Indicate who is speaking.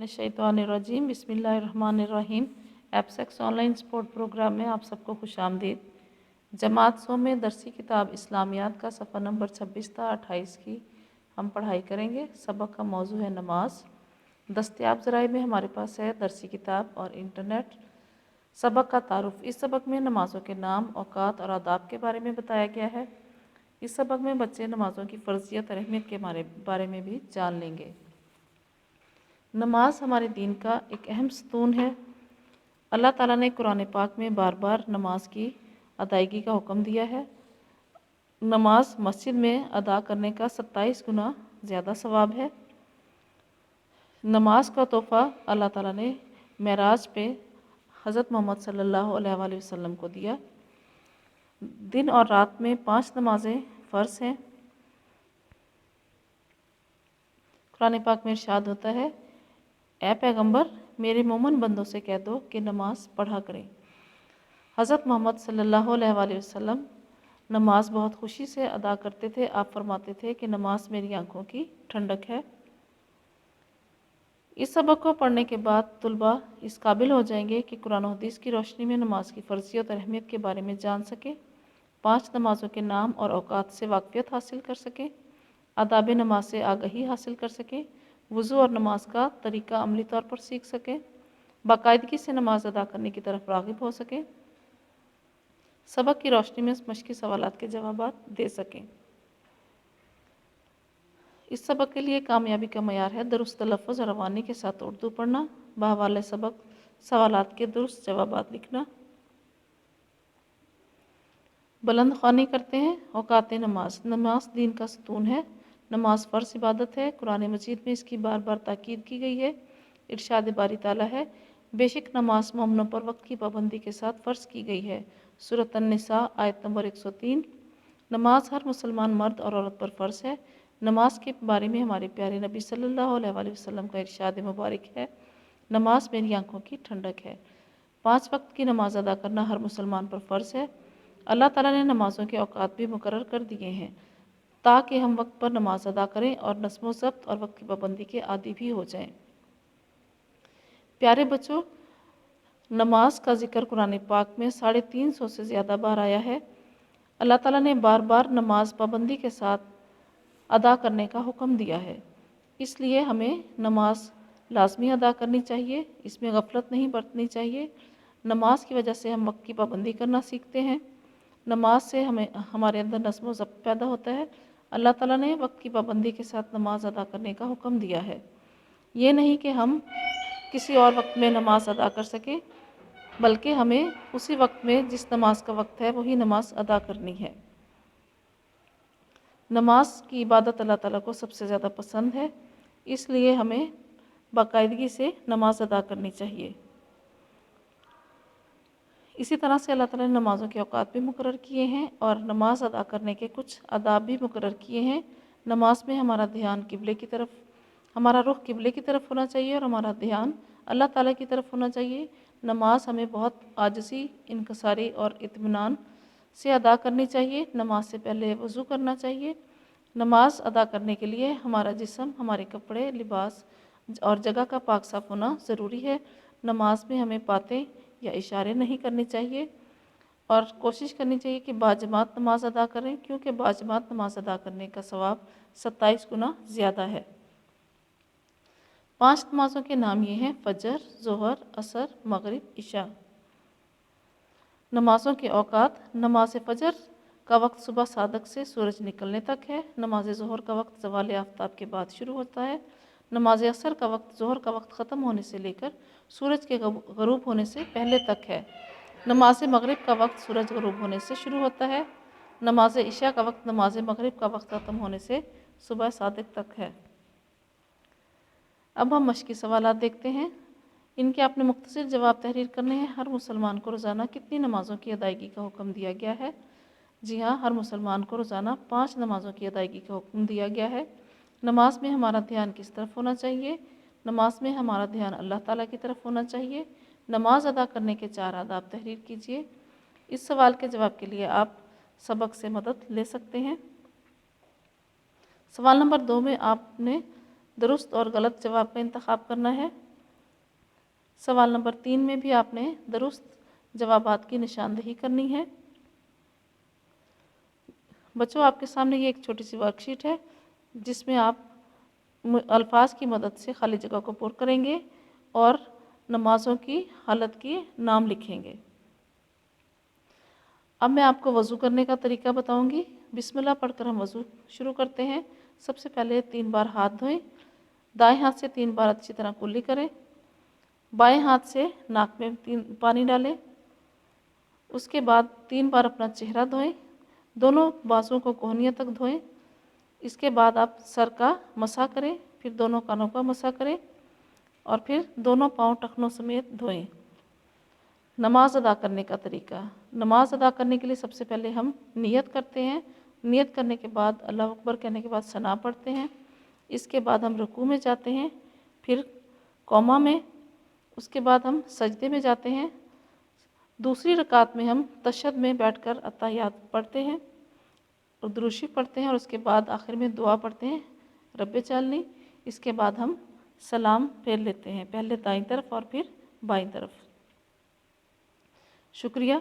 Speaker 1: शैतानिर्रजीम बिस्मिल्लाहिर्रहमानिर्रहीम। एप्सेक्स online support programme में आप सबको खुशामदीद। जमात 100 में दरसी किताब इस्लामियात का सफ़ा नंबर 26 था 28 की हम पढ़ाई करेंगे। सबक का मौजू है नमाज। दस्तयाब ज़राए में हमारे पास है दरसी किताब और इंटरनेट। सबक का तारुफ। इस सबक में नमाज़ों के नाम, औकात और आदाब के बारे में बताया गया है। इस सबक में बच्चे नमाज़ों की फ़र्जियत और अहमियत के बारे में भी जान लेंगे। नमाज हमारे दीन का एक अहम सतून है। अल्लाह ताला ने कुरान पाक में बार बार नमाज की अदायगी का हुक्म दिया है। नमाज मस्जिद में अदा करने का 27 गुना ज़्यादा सवाब है। नमाज का तोहफ़ा अल्लाह ताला ने मेराज पे हज़रत मोहम्मद सल्लल्लाहु अलैहि वसल्लम को दिया। दिन और रात में 5 नमाजें फ़र्ज़ हैं। कुरान पाक में इरशाद होता है, ए पैगंबर, मेरे मोमन बंदों से कह दो कि नमाज पढ़ा करें। हज़रत मोहम्मद सल्लल्लाहु अलैहि वसल्लम नमाज बहुत खुशी से अदा करते थे। आप फरमाते थे कि नमाज मेरी आंखों की ठंडक है। इस सबक को पढ़ने के बाद तुलबा इस काबिल हो जाएंगे कि कुरान और हदीस की रोशनी में नमाज की फ़र्जियत और अहमियत के बारे में जान सकें, 5 नमाज़ों के नाम और औकात से वाक़फ़ियत हासिल कर सकें, आदाब नमाज से आगही हासिल कर सकें, वज़ू और नमाज का तरीका अमली तौर पर सीख सकें, बाकायदगी से नमाज अदा करने की तरफ राग़िब हो सकें, सबक की रोशनी में मश्की सवालात के जवाबात दे सकें। इस सबक के लिए कामयाबी का मयार है दुरुस्त तलफ़्फ़ुज़ और रवानी के साथ उर्दू पढ़ना, बहवाले सबक सवालात के दुरुस्त जवाबात लिखना। बुलंद ख़्वानी करते हैं। औकात नमाज। नमाज दीन का सतून है। नमाज फ़र्ज़ इबादत है। कुरान मजीद में इसकी बार बार ताकीद की गई है। इरशाद बारी ताला है, बेशक नमाज मोमिनों पर वक्त की पाबंदी के साथ फ़र्ज़ की गई है। सूरत अन-निसा आयत नंबर 103। नमाज हर मुसलमान मर्द और औरत पर फ़र्ज़ है। नमाज के बारे में हमारे प्यारे नबी सल्लल्लाहु अलैहि वसल्लम का इरशाद मुबारक है, नमाज मेरी आंखों की ठंडक है। 5 वक्त की नमाज अदा करना हर मुसलमान पर फ़र्ज़ है। अल्लाह ताला ने नमाज़ों के औकात भी मुकर्रर कर दिए हैं ताकि हम वक्त पर नमाज अदा करें और नस्म ज़ब्त और वक्त की पाबंदी के आदी भी हो जाएं। प्यारे बच्चों, नमाज का जिक्र कुरान पाक में 350 से ज़्यादा बार आया है। अल्लाह ताला ने बार बार नमाज पाबंदी के साथ अदा करने का हुक्म दिया है, इसलिए हमें नमाज लाजमी अदा करनी चाहिए। इसमें गफलत नहीं बरतनी चाहिए। नमाज की वजह से हम वक्त की पाबंदी करना सीखते हैं। नमाज से हमारे अंदर नस्म व ज़ब्त पैदा होता है। अल्लाह ताला ने वक्त की पाबंदी के साथ नमाज अदा करने का हुक्म दिया है। ये नहीं कि हम किसी और वक्त में नमाज अदा कर सकें, बल्कि हमें उसी वक्त में जिस नमाज का वक्त है वही नमाज अदा करनी है। नमाज की इबादत अल्लाह ताला को सबसे ज़्यादा पसंद है, इसलिए हमें बाकायदगी से नमाज अदा करनी चाहिए। इसी तरह से अल्लाह ताला ने नमाज़ों के औकात भी मुकर्रर किए हैं और नमाज अदा करने के कुछ आदाब भी मुकर्रर किए हैं। नमाज में हमारा ध्यान किबले की तरफ, हमारा रुख किबले की तरफ होना चाहिए और हमारा ध्यान अल्लाह ताला की तरफ होना चाहिए। नमाज हमें बहुत आजिज़ी, इनकसारी और इत्मीनान से अदा करनी चाहिए। नमाज से पहले वज़ू करना चाहिए। नमाज अदा करने के लिए हमारा जिस्म, हमारे कपड़े, लिबास और जगह का पाक साफ़ होना ज़रूरी है। नमाज में हमें बातें या इशारे नहीं करने चाहिए और कोशिश करनी चाहिए कि बाजमात नमाज अदा करें, क्योंकि बाजमात नमाज अदा करने का सवाब 27 गुना ज़्यादा है। 5 नमाज़ों के नाम ये हैं, फ़जर, ज़ोहर, असर, मगरिब, इशा। नमाज़ों के औकात। नमाज फ़जर का वक्त सुबह सादक से सूरज निकलने तक है। नमाज ज़ोहर का वक्त ज़वाल आफ्ताब के बाद शुरू होता है। नमाज असर का वक्त ज़ोहर का वक्त ख़त्म होने से लेकर सूरज के ग़रूब होने से पहले तक है। नमाज मगरिब का वक्त सूरज ग़रूब होने से शुरू होता है। नमाज इशा का वक्त नमाज मगरिब का वक्त ख़त्म होने से सुबह सादक तक है। अब हम मश्की सवालात देखते हैं। इनके आपने मुख्तसर जवाब तहरीर करने हैं। हर मुसलमान को रोज़ाना कितनी नमाज़ों की अदायगी का हुक्म दिया गया है? जी हाँ, हर मुसलमान को रोज़ाना 5 नमाज़ों की अदायगी का हुक्म दिया गया है। नमाज में हमारा ध्यान किस तरफ होना चाहिए? नमाज में हमारा ध्यान अल्लाह ताला की तरफ होना चाहिए। नमाज अदा करने के 4 आदाब तहरीर कीजिए। इस सवाल के जवाब के लिए आप सबक से मदद ले सकते हैं। सवाल नंबर 2 में आपने दुरुस्त और गलत जवाब का इंतखाब करना है। सवाल नंबर 3 में भी आपने दुरुस्त जवाबात की निशानदेही करनी है। बच्चों, आपके सामने ये एक छोटी सी वर्कशीट है जिसमें आप अल्फाज की मदद से खाली जगह को पुर करेंगे और नमाज़ों की हालत के नाम लिखेंगे। अब मैं आपको वज़ू करने का तरीका बताऊंगी। बिस्मिल्लाह पढ़कर हम वज़ू शुरू करते हैं। सबसे पहले 3 बार हाथ धोएं। दाएं हाथ से 3 बार अच्छी तरह कुल्ली करें। बाएं हाथ से नाक में 3 पानी डालें। उसके बाद 3 बार अपना चेहरा धोएं। दोनों बाजुओं को कोहनियों तक धोएं। इसके बाद आप सर का मसा करें, फिर दोनों कानों का मसा करें और फिर दोनों पाँव टखनों समेत धोएं। नमाज अदा करने का तरीका। नमाज अदा करने के लिए सबसे पहले हम नियत करते हैं। नियत करने के बाद अल्लाह अकबर कहने के बाद सना पढ़ते हैं। इसके बाद हम रुकू में जाते हैं, फिर कौमा में, उसके बाद हम सजदे में जाते हैं। दूसरी रकात में हम तशहद में बैठकर अत्तहियात पढ़ते हैं और दुरूद शरीफ पढ़ते हैं और उसके बाद आखिर में दुआ पढ़ते हैं रब्बे चालनी। इसके बाद हम सलाम फेर लेते हैं, पहले दाईं तरफ और फिर बाईं तरफ। शुक्रिया।